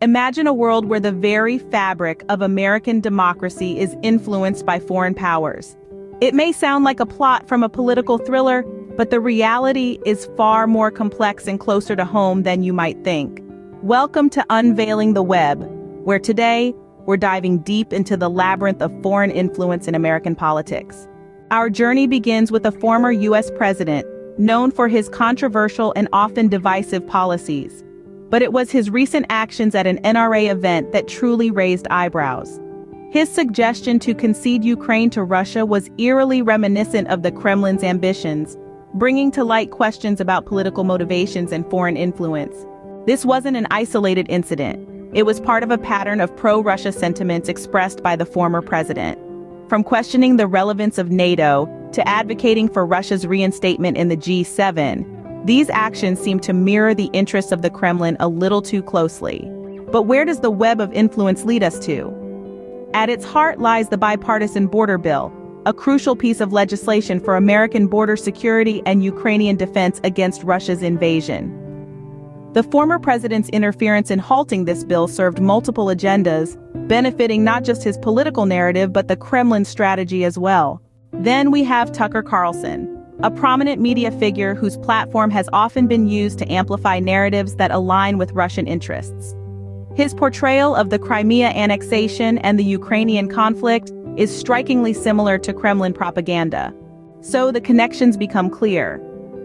Imagine a world where the very fabric of American democracy is influenced by foreign powers. It may sound like a plot from a political thriller, but the reality is far more complex and closer to home than you might think. Welcome to Unveiling the Web, where today we're diving deep into the labyrinth of foreign influence in American politics. Our journey begins with a former U.S. president, known for his controversial and often divisive policies. But it was his recent actions at an NRA event that truly raised eyebrows. His suggestion to concede Ukraine to Russia was eerily reminiscent of the Kremlin's ambitions, bringing to light questions about political motivations and foreign influence. This wasn't an isolated incident. It was part of a pattern of pro-Russia sentiments expressed by the former president. From questioning the relevance of NATO to advocating for Russia's reinstatement in the G7, these actions seem to mirror the interests of the Kremlin a little too closely. But where does the web of influence lead us to? At its heart lies the bipartisan border bill, a crucial piece of legislation for American border security and Ukrainian defense against Russia's invasion. The former president's interference in halting this bill served multiple agendas, benefiting not just his political narrative but the Kremlin strategy as well. Then we have Tucker Carlson, a prominent media figure whose platform has often been used to amplify narratives that align with Russian interests. His portrayal of the Crimea annexation and the Ukrainian conflict is strikingly similar to Kremlin propaganda. So the connections become clear.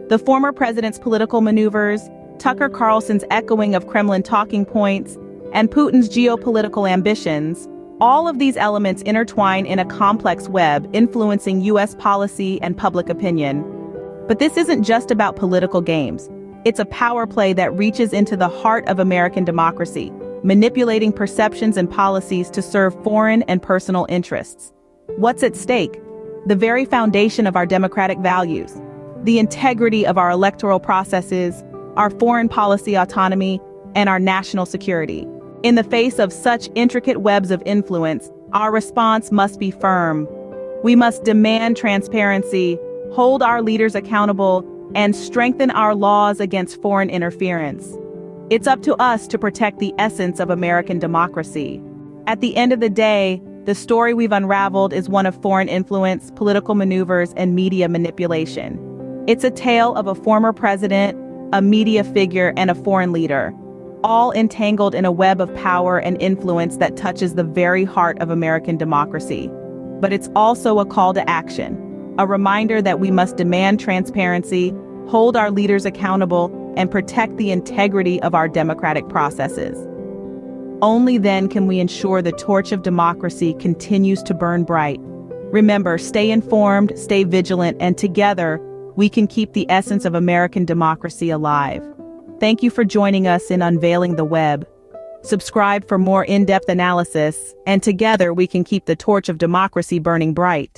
The former president's political maneuvers, Tucker Carlson's echoing of Kremlin talking points, and Putin's geopolitical ambitions, all of these elements intertwine in a complex web influencing U.S. policy and public opinion. But this isn't just about political games. It's a power play that reaches into the heart of American democracy, manipulating perceptions and policies to serve foreign and personal interests. What's at stake? The very foundation of our democratic values, the integrity of our electoral processes, our foreign policy autonomy, and our national security. In the face of such intricate webs of influence, our response must be firm. We must demand transparency, hold our leaders accountable, and strengthen our laws against foreign interference. It's up to us to protect the essence of American democracy. At the end of the day, the story we've unraveled is one of foreign influence, political maneuvers, and media manipulation. It's a tale of a former president, a media figure, and a foreign leader, all entangled in a web of power and influence that touches the very heart of American democracy. But it's also a call to action, a reminder that we must demand transparency, hold our leaders accountable, and protect the integrity of our democratic processes. Only then can we ensure the torch of democracy continues to burn bright. Remember, stay informed, stay vigilant, and together, we can keep the essence of American democracy alive. Thank you for joining us in Unveiling the Web. Subscribe for more in-depth analysis, and together we can keep the torch of democracy burning bright.